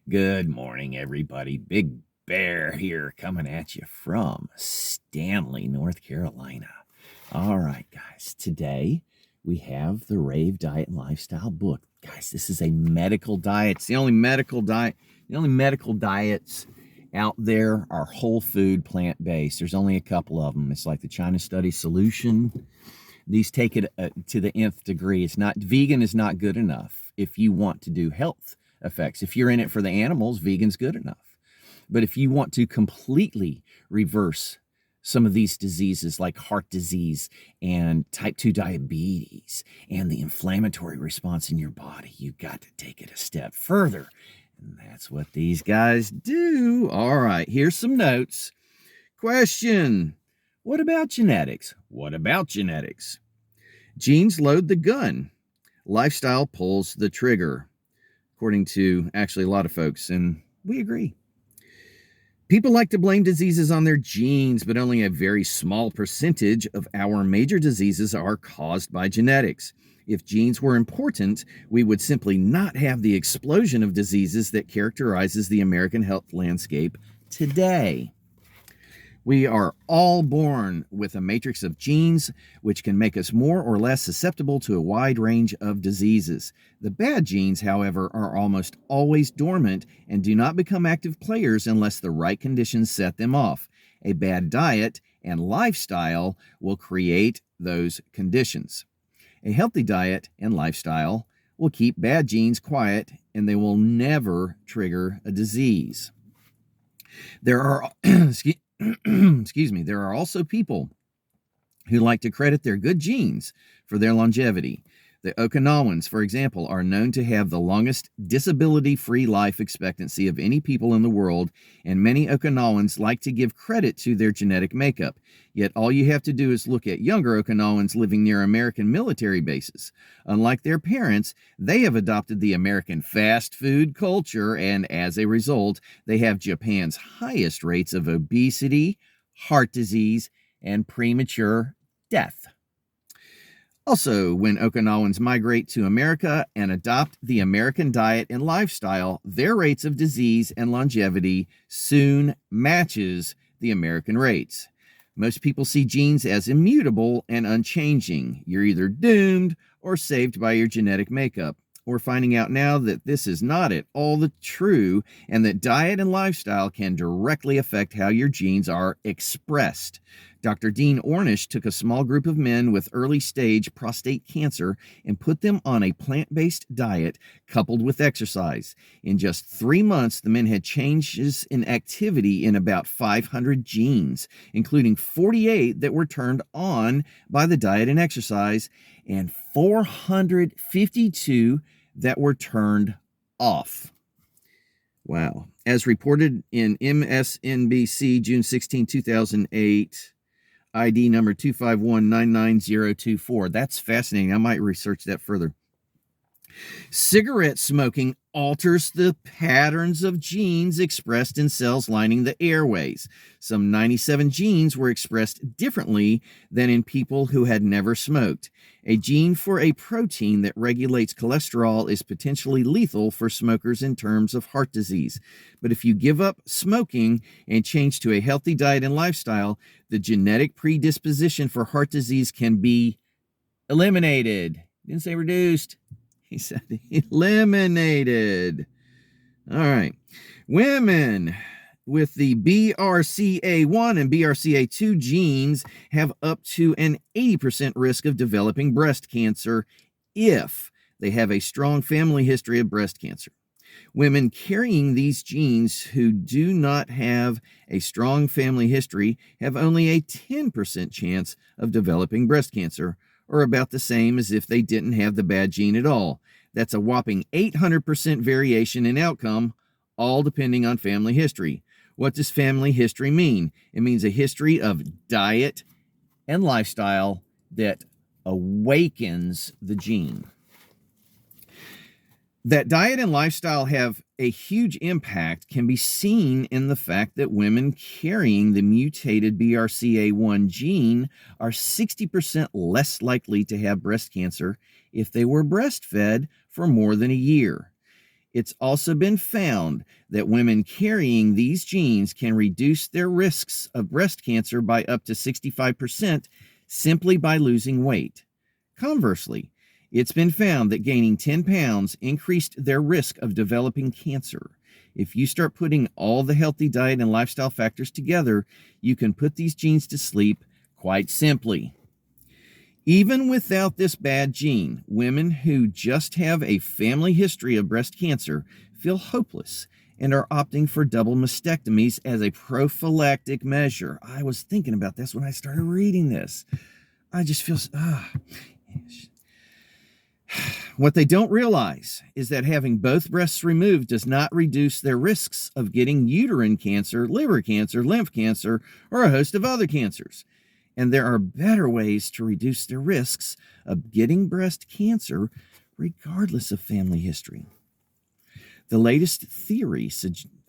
Good morning, everybody. Big Bear here coming at you from Stanley, North Carolina. All right, guys, today we have the RAVE Diet and Lifestyle book. Guys, this is a medical diet. It's the only medical diet. The only medical diets out there are whole food, plant-based. There's only a couple of them. It's like the China Study Solution. These take it to the nth degree. It's not, vegan is not good enough if you want to do health effects. If you're in it for the animals, vegan's good enough. But if you want to completely reverse some of these diseases like heart disease and type 2 diabetes and the inflammatory response in your body, you've got to take it a step further. And that's what these guys do. All right, here's some notes. Question: what about genetics? What about genetics? Genes load the gun. Lifestyle pulls the trigger, according to actually a lot of folks, and we agree. People like to blame diseases on their genes, but only a very small percentage of our major diseases are caused by genetics. If genes were important, we would simply not have the explosion of diseases that characterizes the American health landscape today. We are all born with a matrix of genes, which can make us more or less susceptible to a wide range of diseases. The bad genes, however, are almost always dormant and do not become active players unless the right conditions set them off. A bad diet and lifestyle will create those conditions. A healthy diet and lifestyle will keep bad genes quiet, and they will never trigger a disease. There are excuse me, there are also people who like to credit their good genes for their longevity. The Okinawans, for example, are known to have the longest disability-free life expectancy of any people in the world, and many Okinawans like to give credit to their genetic makeup. Yet all you have to do is look at younger Okinawans living near American military bases. Unlike their parents, they have adopted the American fast food culture, and as a result, they have Japan's highest rates of obesity, heart disease, and premature death. Also, when Okinawans migrate to America and adopt the American diet and lifestyle, their rates of disease and longevity soon matches the American rates. Most people see genes as immutable and unchanging. You're either doomed or saved by your genetic makeup. We're finding out now that this is not at all the true, and that diet and lifestyle can directly affect how your genes are expressed. Dr. Dean Ornish took a small group of men with early-stage prostate cancer and put them on a plant-based diet coupled with exercise. In just 3 months, the men had changes in activity in about 500 genes, including 48 that were turned on by the diet and exercise, and 452 that were turned off. Wow. As reported in MSNBC, June 16, 2008, ID number 251-99024. That's fascinating. I might research that further. Cigarette smoking alters the patterns of genes expressed in cells lining the airways. Some 97 genes were expressed differently than in people who had never smoked. A gene for a protein that regulates cholesterol is potentially lethal for smokers in terms of heart disease. But if you give up smoking and change to a healthy diet and lifestyle, the genetic predisposition for heart disease can be eliminated. Didn't say reduced. He said eliminated. All right. Women with the BRCA1 and BRCA2 genes have up to an 80% risk of developing breast cancer if they have a strong family history of breast cancer. Women carrying these genes who do not have a strong family history have only a 10% chance of developing breast cancer, or about the same as if they didn't have the bad gene at all. That's a whopping 800% variation in outcome, all depending on family history. What does family history mean? It means a history of diet and lifestyle that awakens the gene. That diet and lifestyle have a huge impact can be seen in the fact that women carrying the mutated BRCA1 gene are 60% less likely to have breast cancer if they were breastfed for more than a year. It's also been found that women carrying these genes can reduce their risks of breast cancer by up to 65% simply by losing weight. Conversely, it's been found that gaining 10 pounds increased their risk of developing cancer. If you start putting all the healthy diet and lifestyle factors together, you can put these genes to sleep quite simply. Even without this bad gene, women who just have a family history of breast cancer feel hopeless and are opting for double mastectomies as a prophylactic measure. I was thinking about this when I started reading this. I just feel... What they don't realize is that having both breasts removed does not reduce their risks of getting uterine cancer, liver cancer, lymph cancer, or a host of other cancers. And there are better ways to reduce their risks of getting breast cancer regardless of family history. The latest theory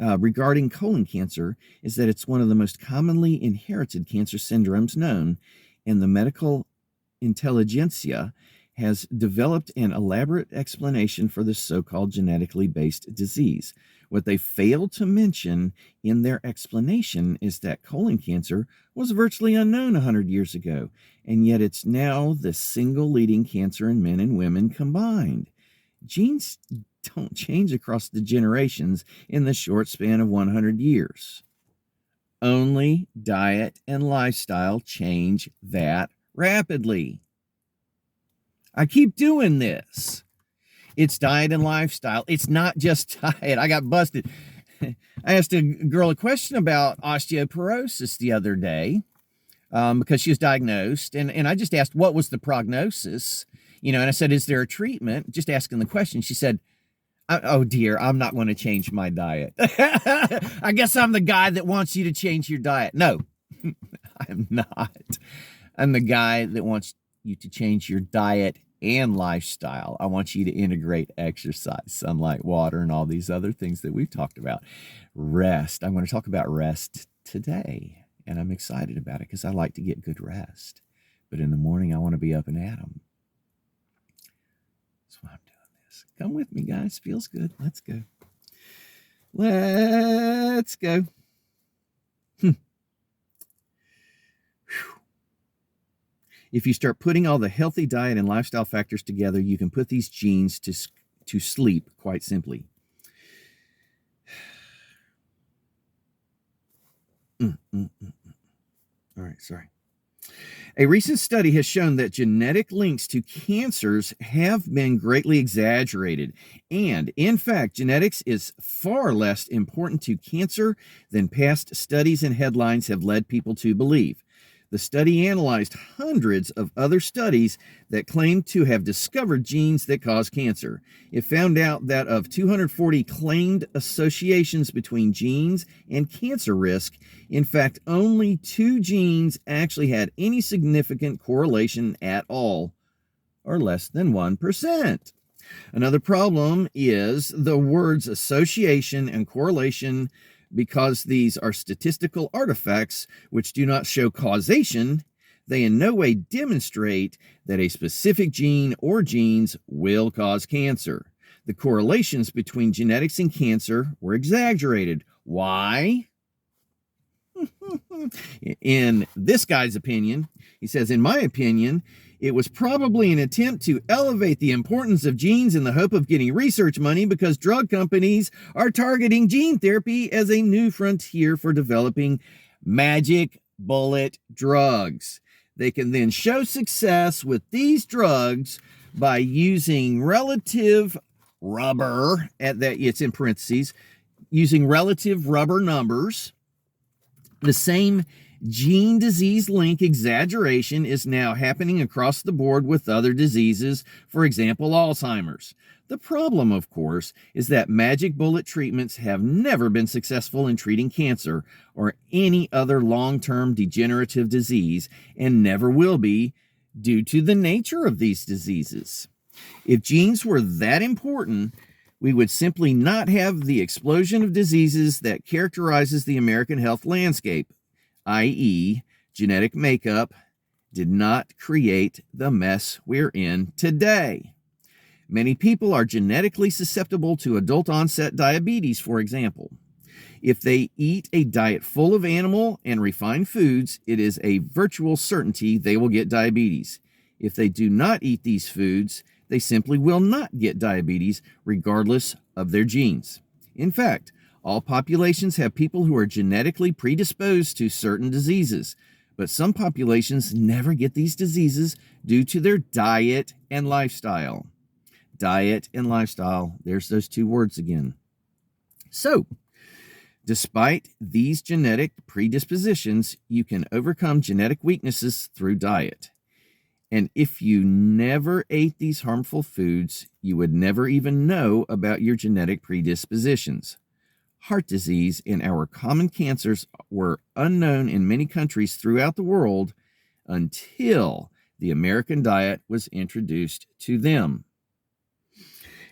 regarding colon cancer is that it's one of the most commonly inherited cancer syndromes known, and the medical intelligentsia has developed an elaborate explanation for this so-called genetically based disease. What they failed to mention in their explanation is that colon cancer was virtually unknown 100 years ago, and yet it's now the single leading cancer in men and women combined. Genes don't change across the generations in the short span of 100 years. Only diet and lifestyle change that rapidly. I keep doing this. It's diet and lifestyle. It's not just diet. I got busted. I asked a girl a question about osteoporosis the other day because she was diagnosed. And I just asked, what was the prognosis? And I said, is there a treatment? Just asking the question. She said, oh dear, I'm not going to change my diet. I guess I'm the guy that wants you to change your diet. No, I'm not. I'm the guy that wants you to change your diet and lifestyle. I want you to integrate exercise, sunlight, water, and all these other things that we've talked about. Rest. I'm going to talk about rest today, and I'm excited about it because I like to get good rest. But in the morning, I want to be up and at 'em. That's why I'm doing this. Come with me, guys. Feels good. Let's go. Let's go. If you start putting all the healthy diet and lifestyle factors together, you can put these genes to sleep quite simply. All right, sorry. A recent study has shown that genetic links to cancers have been greatly exaggerated. And in fact, genetics is far less important to cancer than past studies and headlines have led people to believe. The study analyzed hundreds of other studies that claimed to have discovered genes that cause cancer. It found out that of 240 claimed associations between genes and cancer risk, in fact, only 2 genes actually had any significant correlation at all, or less than 1%. Another problem is the words association and correlation, because these are statistical artifacts which do not show causation. They in no way demonstrate that a specific gene or genes will cause cancer. The correlations between genetics and cancer were exaggerated. Why? In this guy's opinion, he says, in my opinion, it was probably an attempt to elevate the importance of genes in the hope of getting research money because drug companies are targeting gene therapy as a new frontier for developing magic bullet drugs. They can then show success with these drugs by using relative rubber, it's in parentheses, using relative rubber numbers. The same gene disease link exaggeration is now happening across the board with other diseases, for example, Alzheimer's. The problem, of course, is that magic bullet treatments have never been successful in treating cancer or any other long-term degenerative disease, and never will be due to the nature of these diseases. If genes were that important, we would simply not have the explosion of diseases that characterizes the American health landscape, i.e., genetic makeup did not create the mess we're in today. Many people are genetically susceptible to adult onset diabetes, for example. If they eat a diet full of animal and refined foods, it is a virtual certainty they will get diabetes. If they do not eat these foods, they simply will not get diabetes, regardless of their genes. In fact, all populations have people who are genetically predisposed to certain diseases, but some populations never get these diseases due to their diet and lifestyle. Diet and lifestyle, there's those two words again. So, despite these genetic predispositions, you can overcome genetic weaknesses through diet. And if you never ate these harmful foods, you would never even know about your genetic predispositions. Heart disease and our common cancers were unknown in many countries throughout the world until the American diet was introduced to them.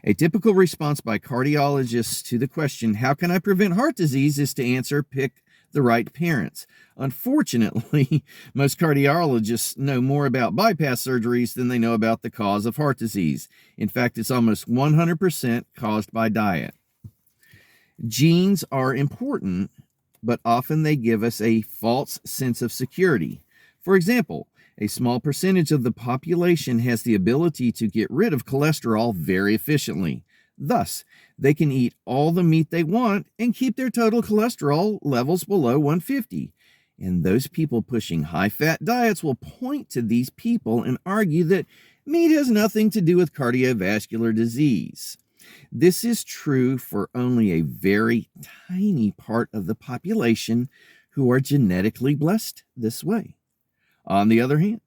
A typical response by cardiologists to the question, how can I prevent heart disease, is to answer, pick the right parents. Unfortunately, most cardiologists know more about bypass surgeries than they know about the cause of heart disease. In fact, it's almost 100% caused by diet. Genes are important, but often they give us a false sense of security. For example, a small percentage of the population has the ability to get rid of cholesterol very efficiently. Thus, they can eat all the meat they want and keep their total cholesterol levels below 150. And those people pushing high-fat diets will point to these people and argue that meat has nothing to do with cardiovascular disease. This is true for only a very tiny part of the population who are genetically blessed this way. On the other hand,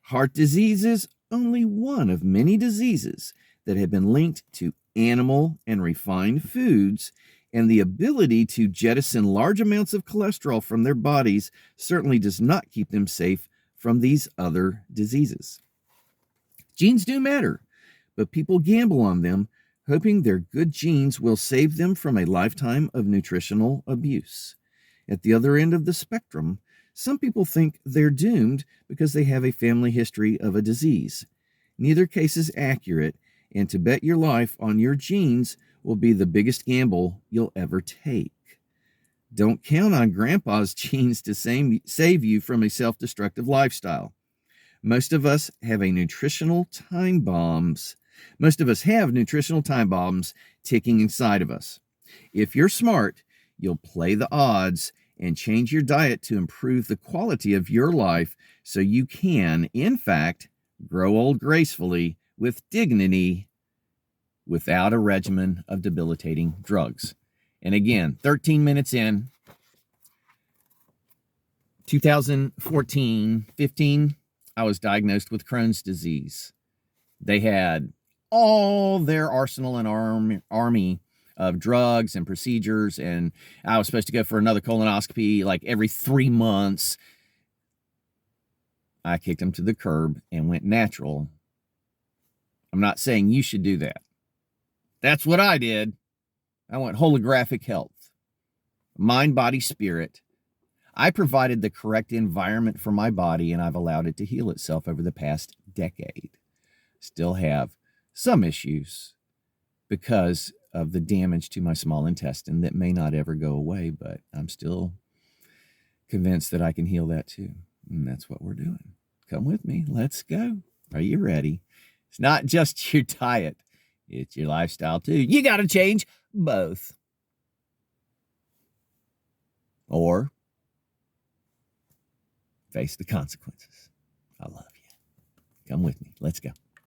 heart disease is only one of many diseases that have been linked to animal and refined foods, and the ability to jettison large amounts of cholesterol from their bodies certainly does not keep them safe from these other diseases. Genes do matter, but people gamble on them, hoping their good genes will save them from a lifetime of nutritional abuse. At the other end of the spectrum, some people think they're doomed because they have a family history of a disease. Neither case is accurate, and to bet your life on your genes will be the biggest gamble you'll ever take. Don't count on grandpa's genes to save you from a self-destructive lifestyle. Most of us have nutritional time bombs ticking inside of us. If you're smart, you'll play the odds and change your diet to improve the quality of your life so you can, in fact, grow old gracefully with dignity without a regimen of debilitating drugs. And again, 13 minutes in, 2014-15, I was diagnosed with Crohn's disease. They had all their arsenal and army of drugs and procedures, and I was supposed to go for another colonoscopy like every 3 months. I kicked them to the curb and went natural. I'm not saying you should do that. That's what I did. I went holographic health. Mind, body, spirit. I provided the correct environment for my body, and I've allowed it to heal itself over the past decade. Still have some issues because of the damage to my small intestine that may not ever go away, but I'm still convinced that I can heal that too. And that's what we're doing. Come with me. Let's go. Are you ready? It's not just your diet. It's your lifestyle too. You got to change both. Or face the consequences. I love you. Come with me. Let's go.